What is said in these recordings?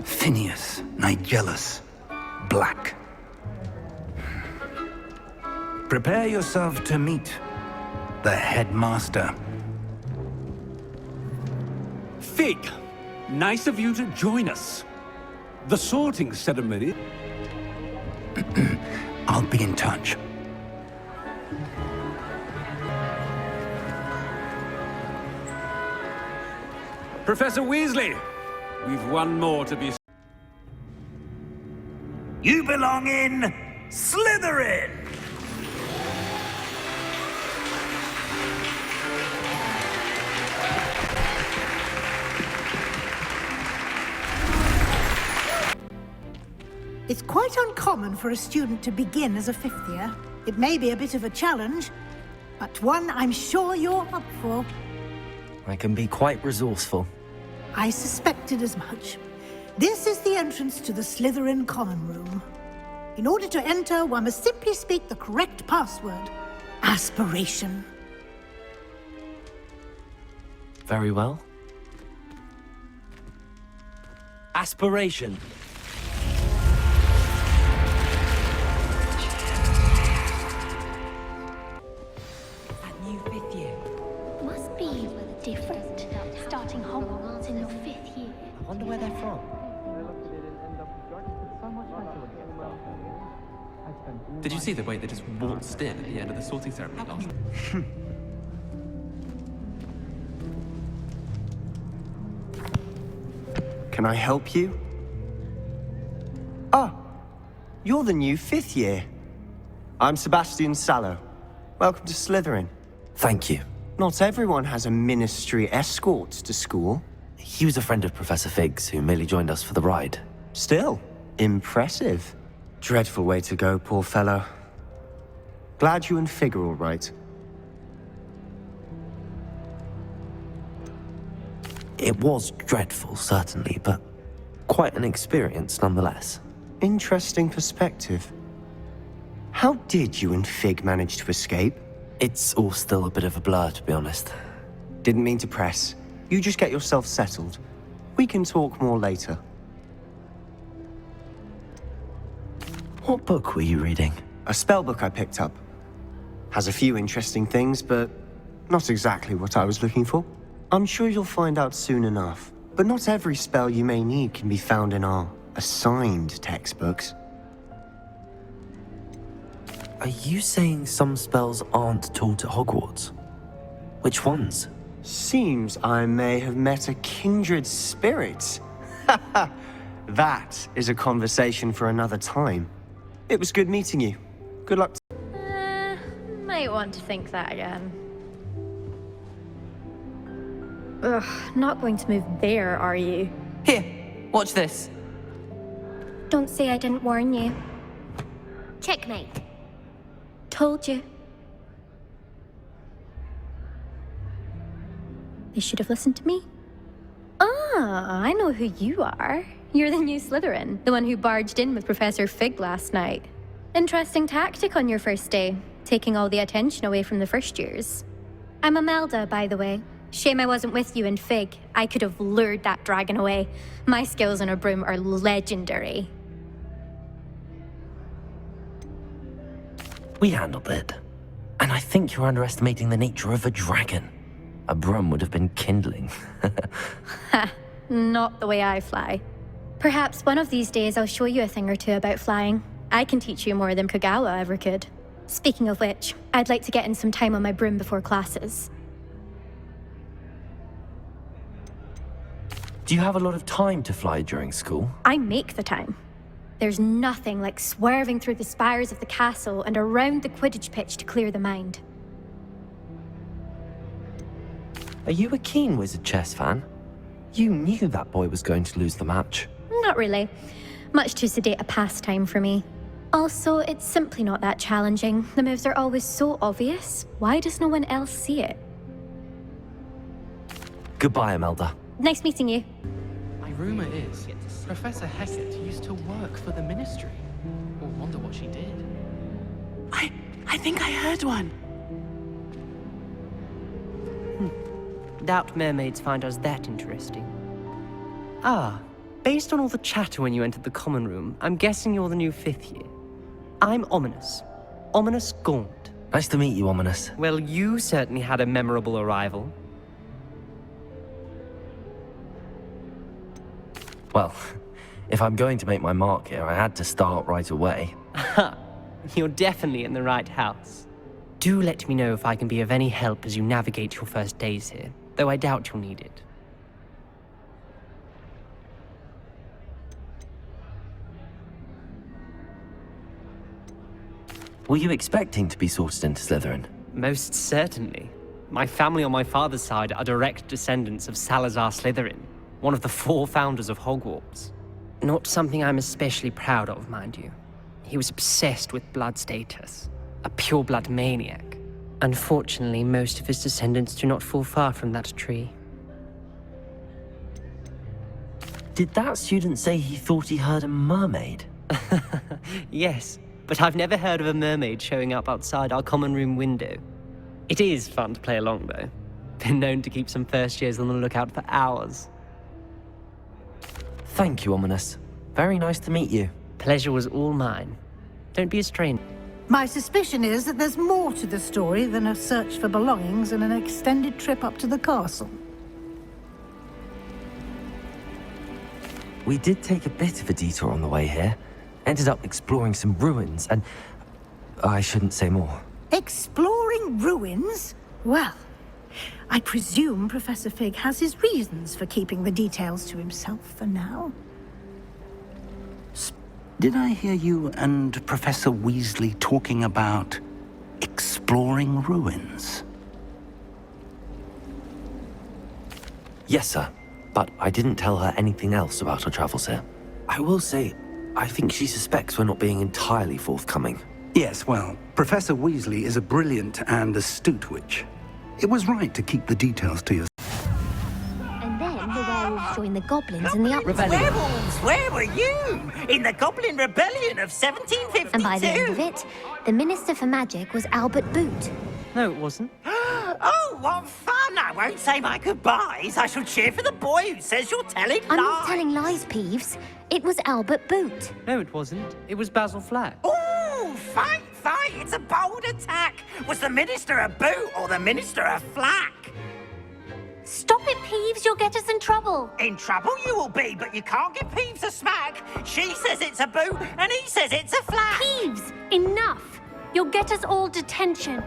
Phineas, Nigellus, Black. Prepare yourself to meet the headmaster. Fig, nice of you to join us. The sorting ceremony... I'll be in touch. Professor Weasley, we've one more to be... You belong in Slytherin! It's quite uncommon for a student to begin as a fifth year. It may be a bit of a challenge, but one I'm sure you're up for. I can be quite resourceful. I suspected as much. This is the entrance to the Slytherin common room. In order to enter, one must simply speak the correct password. Aspiration. Very well. Aspiration. That new fifth year. Must be different, starting Hogwarts in your fifth year. I wonder where they're from. Did you see the way they just waltzed in at the end of the sorting ceremony last night? Can I help you? Ah, you're the new fifth year. I'm Sebastian Sallow. Welcome to Slytherin. Thank you. Not everyone has a ministry escort to school. He was a friend of Professor Fig's, who merely joined us for the ride. Still, impressive. Dreadful way to go, poor fellow. Glad you and Fig are all right. It was dreadful, certainly, but quite an experience nonetheless. Interesting perspective. How did you and Fig manage to escape? It's all still a bit of a blur, to be honest. Didn't mean to press. You just get yourself settled. We can talk more later. What book were you reading? A spell book I picked up. Has a few interesting things, but not exactly what I was looking for. I'm sure you'll find out soon enough. But not every spell you may need can be found in our assigned textbooks. Are you saying some spells aren't taught at Hogwarts? Which ones? Seems I may have met a kindred spirit. That is a conversation for another time. It was good meeting you. Good luck. Might want to think that again. Ugh, not going to move there, are you? Here, watch this. Don't say I didn't warn you. Checkmate. Told you. They should have listened to me. Ah, I know who you are. You're the new Slytherin, the one who barged in with Professor Fig last night. Interesting tactic on your first day, taking all the attention away from the first years. I'm Imelda, by the way. Shame I wasn't with you in Fig. I could have lured that dragon away. My skills on a broom are legendary. We handled it. And I think you're underestimating the nature of a dragon. A broom would have been kindling. Ha, not the way I fly. Perhaps one of these days I'll show you a thing or two about flying. I can teach you more than Kogawa ever could. Speaking of which, I'd like to get in some time on my broom before classes. Do you have a lot of time to fly during school? I make the time. There's nothing like swerving through the spires of the castle and around the Quidditch pitch to clear the mind. Are you a keen Wizard Chess fan? You knew that boy was going to lose the match. Not really. Much too sedate a pastime for me. Also, it's simply not that challenging. The moves are always so obvious. Why does no one else see it? Goodbye, Imelda. Nice meeting you. My rumor is Professor Hecat used to work for the Ministry. Or wonder what she did. I think I heard one. Doubt mermaids find us that interesting. Ah, Based on all the chatter when you entered the common room, I'm guessing you're the new 5th year. I'm Ominous. Ominous Gaunt. Nice to meet you, Ominous. Well, you certainly had a memorable arrival. Well, if I'm going to make my mark here, I had to start right away. Ha! You're definitely in the right house. Do let me know if I can be of any help as you navigate your first days here, though I doubt you'll need it. Were you expecting to be sorted into Slytherin? Most certainly. My family on my father's side are direct descendants of Salazar Slytherin, one of the 4 founders of Hogwarts. Not something I'm especially proud of, mind you. He was obsessed with blood status, a pure-blood maniac. Unfortunately, most of his descendants do not fall far from that tree. Did that student say he thought he heard a mermaid? Yes, but I've never heard of a mermaid showing up outside our common room window. It is fun to play along, though. Been known to keep some first years on the lookout for hours. Thank you, Ominous. Very nice to meet you. Pleasure was all mine. Don't be a stranger. My suspicion is that there's more to the story than a search for belongings and an extended trip up to the castle. We did take a bit of a detour on the way here. Ended up exploring some ruins and... I shouldn't say more. Exploring ruins? Well, I presume Professor Fig has his reasons for keeping the details to himself for now. Did I hear you and Professor Weasley talking about exploring ruins? Yes, sir. But I didn't tell her anything else about our travels here. I will say, I think she suspects we're not being entirely forthcoming. Yes, well, Professor Weasley is a brilliant and astute witch. It was right to keep the details to yourself. And then the werewolves joined the goblins in the uprising. Werewolves, where were you? In the Goblin Rebellion of 1752? And by the end of it, the Minister for Magic was Albert Boot. No, it wasn't. Oh, what fun! I won't say my goodbyes. I shall cheer for the boy who says you're telling lies. I'm not telling lies, Peeves. It was Albert Boot. No, it wasn't. It was Basil Flack. Ooh, fight! It's a bold attack. Was the Minister a boot or the Minister a flack? Stop it, Peeves. You'll get us in trouble. In trouble you will be, but you can't give Peeves a smack. She says it's a boot and he says it's a flack. Peeves, enough. You'll get us all detention.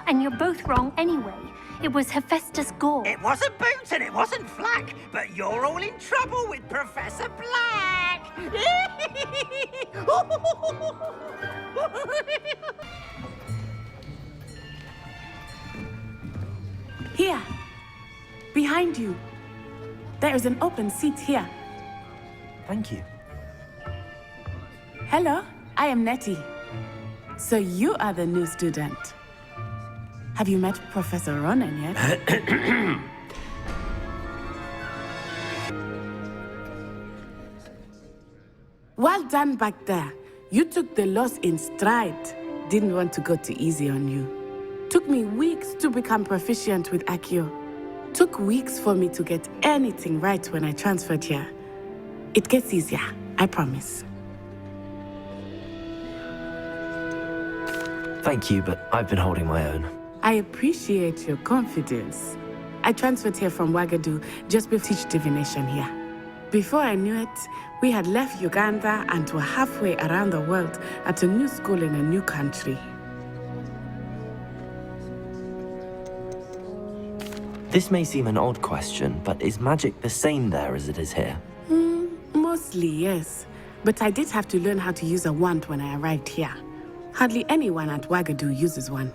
And you're both wrong anyway. It was Hephaestus Gore. It wasn't Boot and it wasn't Flack, but you're all in trouble with Professor Black. Here. Behind you. There is an open seat here. Thank you. Hello, I am Nettie. So you are the new student. Have you met Professor Ronan yet? Well done back there. You took the loss in stride. Didn't want to go too easy on you. Took me weeks to become proficient with Accio. Took weeks for me to get anything right when I transferred here. It gets easier, I promise. Thank you, but I've been holding my own. I appreciate your confidence. I transferred here from Wagadu just before teach divination here. Before I knew it, we had left Uganda and were halfway around the world at a new school in a new country. This may seem an odd question, but is magic the same there as it is here? Mostly, yes. But I did have to learn how to use a wand when I arrived here. Hardly anyone at Wagadu uses one.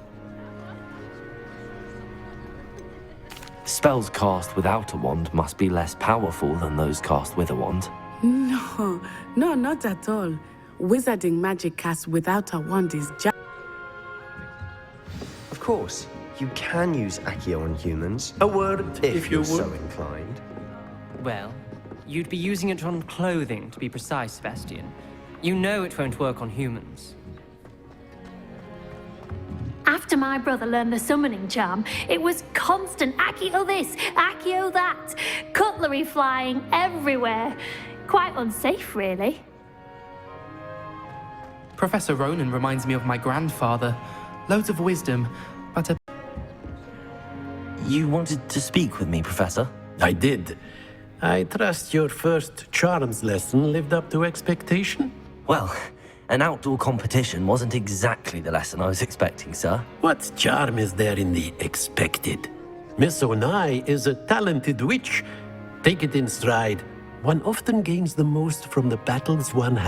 Spells cast without a wand must be less powerful than those cast with a wand. No, not at all. Wizarding magic cast without a wand is just... Of course, you can use Accio on humans. A word, if you're so inclined. Well, you'd be using it on clothing, to be precise, Sebastian. You know it won't work on humans. After After my brother learned the summoning charm, it was constant Accio this, Accio that, cutlery flying everywhere. Quite unsafe, really. Professor Ronan reminds me of my grandfather. Loads of wisdom, but a... You wanted to speak with me, Professor? I did. I trust your first charms lesson lived up to expectation? Well, an outdoor competition wasn't exactly the lesson I was expecting, sir. What charm is there in the expected? Miss Onai is a talented witch. Take it in stride. One often gains the most from the battles one has